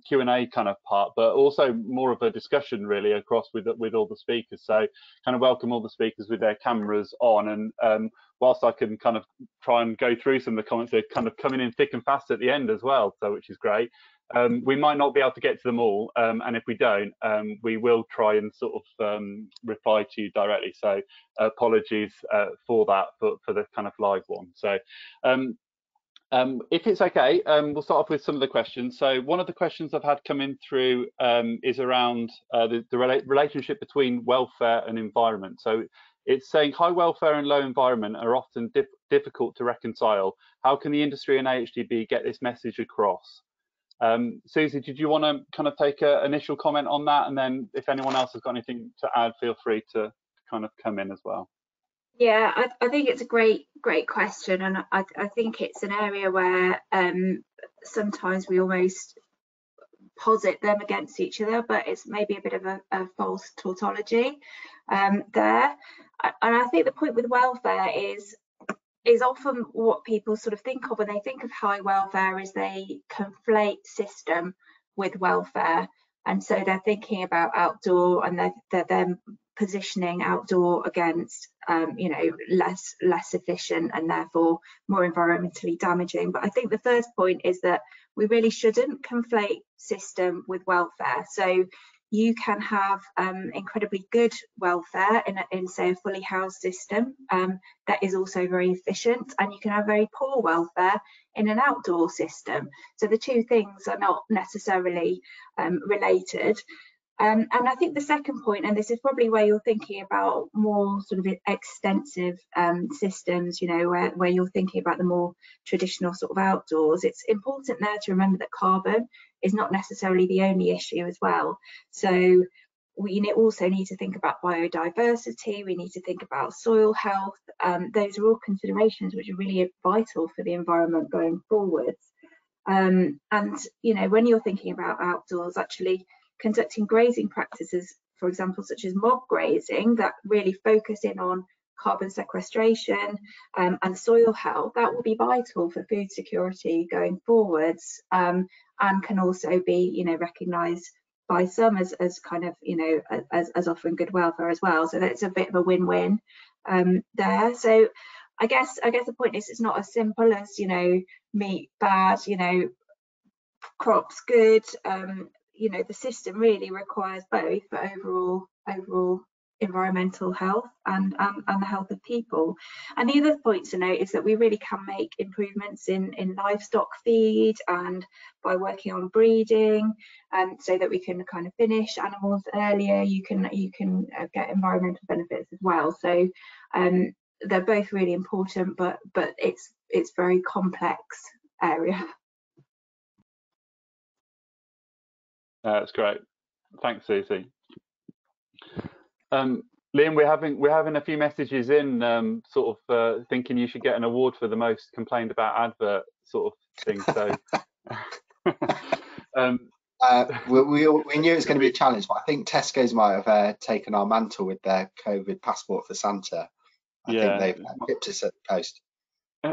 Q&A kind of part, but also more of a discussion really across with all the speakers. So kind of welcome all the speakers with their cameras on, and whilst I can kind of try and go through some of the comments, they're kind of coming in thick and fast at the end as well, so which is great. We might not be able to get to them all, and if we don't, we will try and sort of reply to you directly. So apologies for that, for the kind of live one. So if it's okay, we'll start off with some of the questions. So one of the questions I've had coming through is around the relationship between welfare and environment. So it's saying high welfare and low environment are often difficult to reconcile. How can the industry and AHDB get this message across? Susie, did you want to kind of take an initial comment on that, and then if anyone else has got anything to add, feel free to kind of come in as well. Yeah, I think it's a great question, and I think it's an area where sometimes we almost posit them against each other, but it's maybe a bit of a false tautology there. And I think the point with welfare is often what people sort of think of when they think of high welfare is they conflate system with welfare, and so they're thinking about outdoor, and they're then positioning outdoor against you know, less efficient and therefore more environmentally damaging. But I think the first point is that we really shouldn't conflate system with welfare. So you can have incredibly good welfare in say a fully housed system that is also very efficient, and you can have very poor welfare in an outdoor system. So the two things are not necessarily related. And I think the second point, and this is probably where you're thinking about more sort of extensive systems, you know, where you're thinking about the more traditional sort of outdoors, it's important there to remember that carbon is not necessarily the only issue as well. So we also need to think about biodiversity, we need to think about soil health. Those are all considerations which are really vital for the environment going forwards. And, you know, when you're thinking about outdoors, actually conducting grazing practices, for example, such as mob grazing, that really focus in on carbon sequestration and soil health, that will be vital for food security going forwards, and can also be, you know, recognised by some as kind of, you know, as offering good welfare as well. So that's a bit of a win-win there. So I guess the point is, it's not as simple as, you know, meat bad, you know, crops good. you know, the system really requires both for overall environmental health and the health of people. And the other point to note is that we really can make improvements in livestock feed and by working on breeding, so that we can kind of finish animals earlier. You can get environmental benefits as well. So they're both really important, but it's very complex area. That's great. Thanks, Susie. Liam, we're having a few messages in, sort of thinking you should get an award for the most complained about advert sort of thing. So we knew it was going to be a challenge, but I think Tesco's might have taken our mantle with their COVID passport for Santa. I think they've tipped us at the post.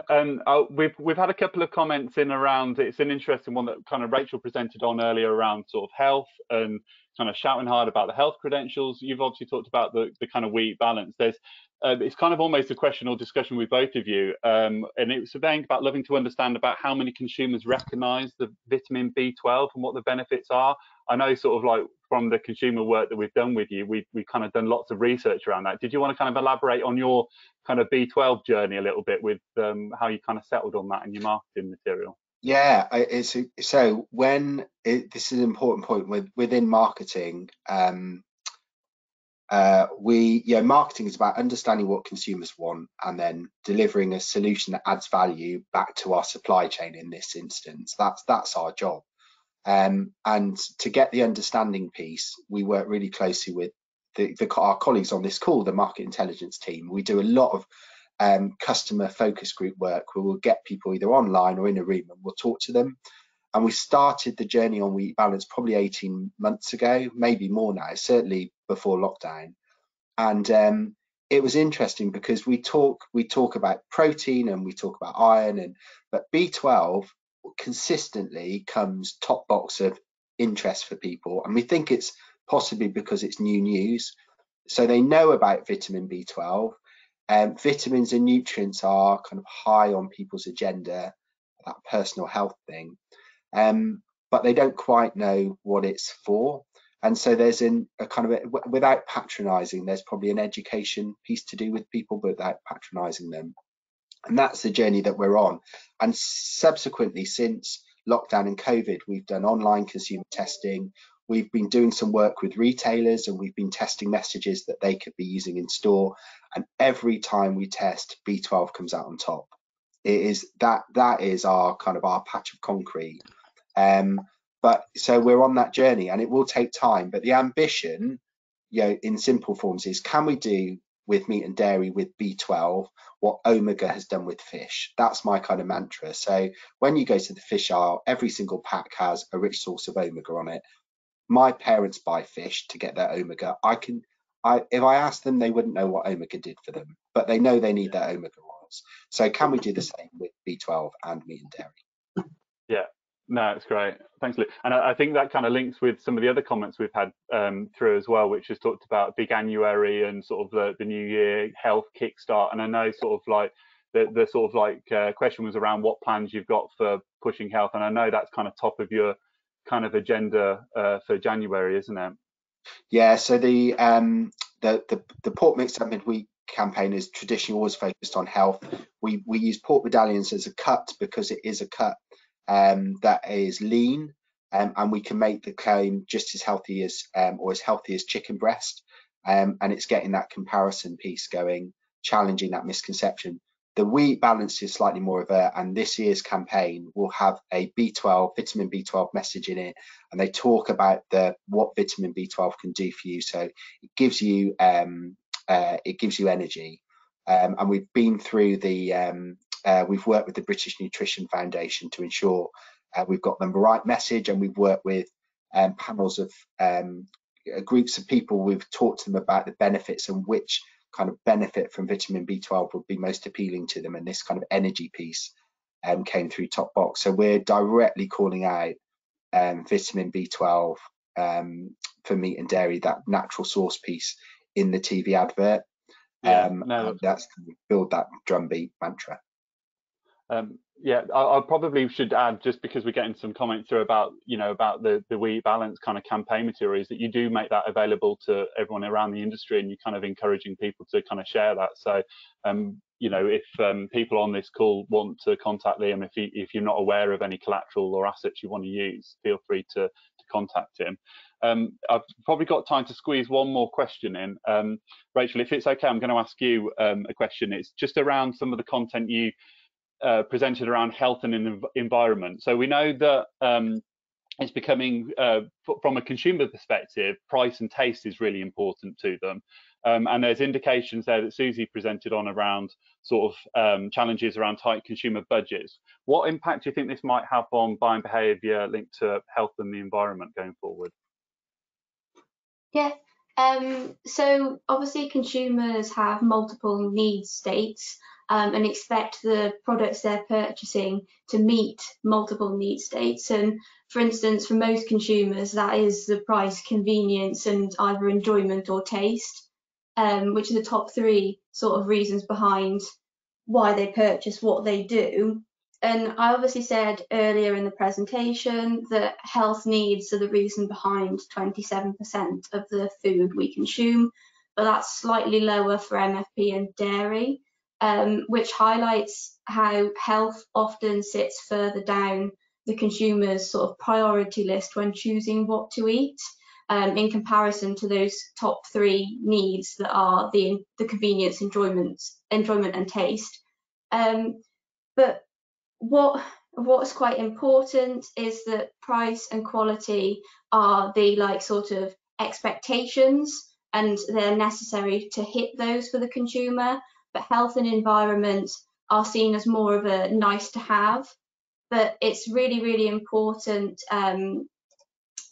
And we've had a couple of comments in around. It's an interesting one that kind of Rachel presented on earlier around sort of health and kind of shouting hard about the health credentials. You've obviously talked about the kind of we eat balance. There's it's kind of almost a question or discussion with both of you, and it was surveying about loving to understand about how many consumers recognise the vitamin B12 and what the benefits are. I know sort of like from the consumer work that we've done with you, we've kind of done lots of research around that. Did you want to kind of elaborate on your kind of B12 journey a little bit with how you kind of settled on that in your marketing material? Yeah, this is an important point within marketing. Marketing is about understanding what consumers want and then delivering a solution that adds value back to our supply chain. In this instance, that's our job. And to get the understanding piece, we work really closely with our colleagues on this call, the market intelligence team. We do a lot of customer focus group work where we'll get people either online or in a room and we'll talk to them. And we started the journey on We Eat Balance probably 18 months ago, maybe more now, certainly before lockdown. And it was interesting because we talk about protein and we talk about iron, but B12 consistently comes top box of interest for people. And we think it's possibly because it's new news. So they know about vitamin B12. Vitamins and nutrients are kind of high on people's agenda, that personal health thing. But they don't quite know what it's for. And so there's a kind of, without patronizing, there's probably an education piece to do with people, but without patronizing them. And that's the journey that we're on. And subsequently, since lockdown and COVID, we've done online consumer testing. We've been doing some work with retailers and we've been testing messages that they could be using in store. And every time we test, B12 comes out on top. It is that is our kind of our patch of concrete. But so we're on that journey and it will take time. But the ambition, in simple forms is, can we do with meat and dairy with B12 what Omega has done with fish? That's my kind of mantra. So when you go to the fish aisle, every single pack has a rich source of Omega on it. My parents buy fish to get their Omega. If I asked them, they wouldn't know what Omega did for them, but they know they need their Omega oils. So can we do the same with B12 and meat and dairy? Yeah. No, it's great. Thanks, Luke. And I think that kind of links with some of the other comments we've had through as well, which has talked about Veganuary and sort of the New Year health kickstart. And I know sort of like the sort of like question was around what plans you've got for pushing health. And I know that's kind of top of your kind of agenda for January, isn't it? Yeah. So the pork mix up midweek campaign is traditionally always focused on health. We use pork medallions as a cut because it is a cut that is lean, and we can make the claim just as healthy as or as healthy as chicken breast, and it's getting that comparison piece going, challenging that misconception. The We Eat Balance is slightly more of and this year's campaign will have a vitamin B12 message in it, and they talk about what vitamin B12 can do for you. So it gives you energy, and we've been through we've worked with the British Nutrition Foundation to ensure we've got the right message, and we've worked with panels of groups of people. We've talked to them about the benefits and which kind of benefit from vitamin B12 would be most appealing to them, and this kind of energy piece came through top box. So we're directly calling out vitamin B12 for meat and dairy, that natural source piece in the TV advert. No, that's build that drumbeat mantra. Yeah, I probably should add, just because we're getting some comments through about, about the We Eat Balanced kind of campaign materials, that you do make that available to everyone around the industry, and you're kind of encouraging people to kind of share that. So, if people on this call want to contact Liam, if you're not aware of any collateral or assets you want to use, feel free to contact him. I've probably got time to squeeze one more question in. Rachel, if it's okay, I'm going to ask you a question. It's just around some of the content you presented around health and environment. So we know that it's becoming, from a consumer perspective, price and taste is really important to them. And there's indications there that Susie presented on around sort of challenges around tight consumer budgets. What impact do you think this might have on buying behaviour linked to health and the environment going forward? Yeah, so obviously consumers have multiple need states and expect the products they're purchasing to meet multiple need states. And for instance, for most consumers, that is the price, convenience, and either enjoyment or taste, which are the top three sort of reasons behind why they purchase what they do. And I obviously said earlier in the presentation that health needs are the reason behind 27% of the food we consume, but that's slightly lower for MFP and dairy, which highlights how health often sits further down the consumer's sort of priority list when choosing what to eat, in comparison to those top three needs that are the convenience, enjoyment and taste. But what's quite important is that price and quality are the sort of expectations, and they're necessary to hit those for the consumer, but health and environment are seen as more of a nice to have. But it's really, really important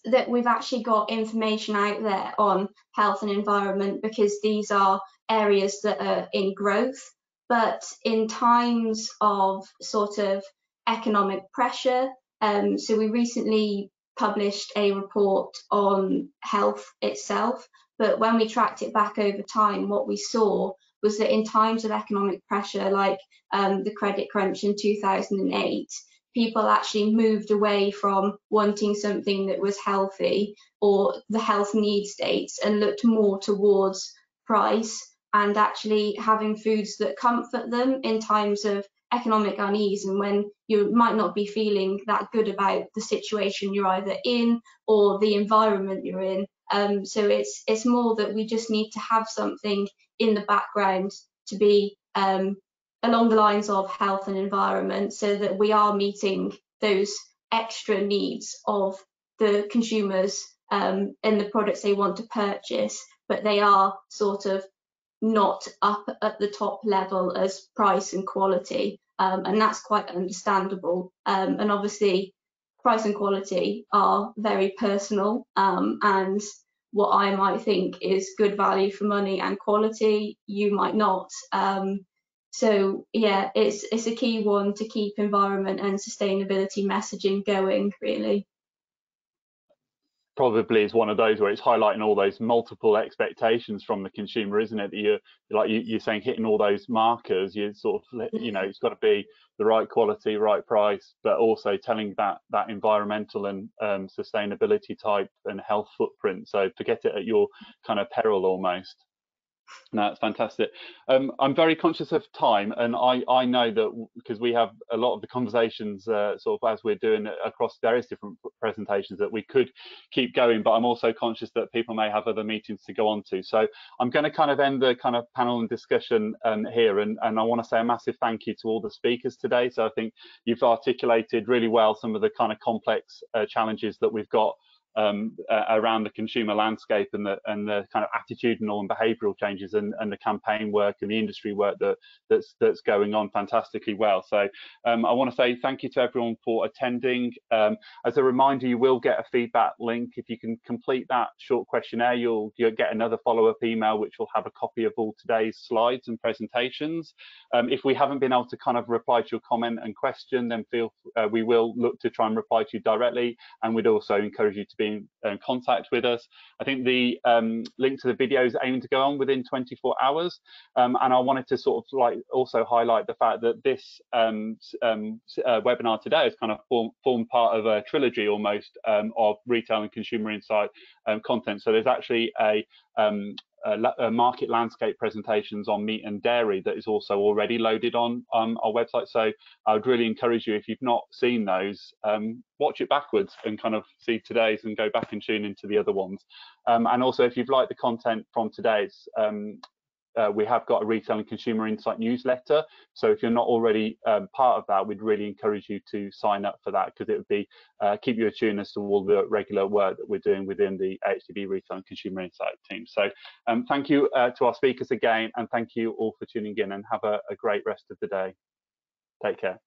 that we've actually got information out there on health and environment, because these are areas that are in growth. But in times of sort of economic pressure, so we recently published a report on health itself, but when we tracked it back over time, what we saw was that in times of economic pressure, like the credit crunch in 2008, people actually moved away from wanting something that was healthy or the health need states and looked more towards price and actually having foods that comfort them in times of economic unease and when you might not be feeling that good about the situation you're either in or the environment you're in. So it's more that we just need to have something in the background to be along the lines of health and environment, so that we are meeting those extra needs of the consumers and the products they want to purchase, but they are sort of not up at the top level as price and quality, and that's quite understandable. And obviously price and quality are very personal, and what I might think is good value for money and quality, you might not. So yeah, it's a key one to keep environment and sustainability messaging going, really. Probably is one of those where it's highlighting all those multiple expectations from the consumer, isn't it? That you're saying hitting all those markers, you sort of, it's got to be the right quality, right price, but also telling that environmental and sustainability type and health footprint. So to get it at your kind of peril almost. No, it's fantastic. I'm very conscious of time, and I know that because we have a lot of the conversations sort of as we're doing across various different presentations that we could keep going, but I'm also conscious that people may have other meetings to go on to. So I'm going to kind of end the kind of panel and discussion here, and I want to say a massive thank you to all the speakers today. So I think you've articulated really well some of the kind of complex challenges that we've got around the consumer landscape and the kind of attitudinal and behavioural changes and the campaign work and the industry work that's going on fantastically well. So I want to say thank you to everyone for attending. As a reminder, you will get a feedback link. If you can complete that short questionnaire, you'll get another follow-up email which will have a copy of all today's slides and presentations. If we haven't been able to kind of reply to your comment and question, then we will look to try and reply to you directly, and we'd also encourage you to be in contact with us. I think the link to the video is aiming to go on within 24 hours. And I wanted to sort of like also highlight the fact that this webinar today has kind of formed part of a trilogy almost of retail and consumer insight content. So there's actually a market landscape presentations on meat and dairy that is also already loaded on our website. So I would really encourage you, if you've not seen those, watch it backwards and kind of see today's and go back and tune into the other ones. And also, if you've liked the content from today's, we have got a retail and consumer insight newsletter. So if you're not already part of that, we'd really encourage you to sign up for that, because it would be keep you attuned as to all the regular work that we're doing within the AHDB Retail and Consumer Insight team. So thank you to our speakers again, and thank you all for tuning in, and have a great rest of the day. Take care.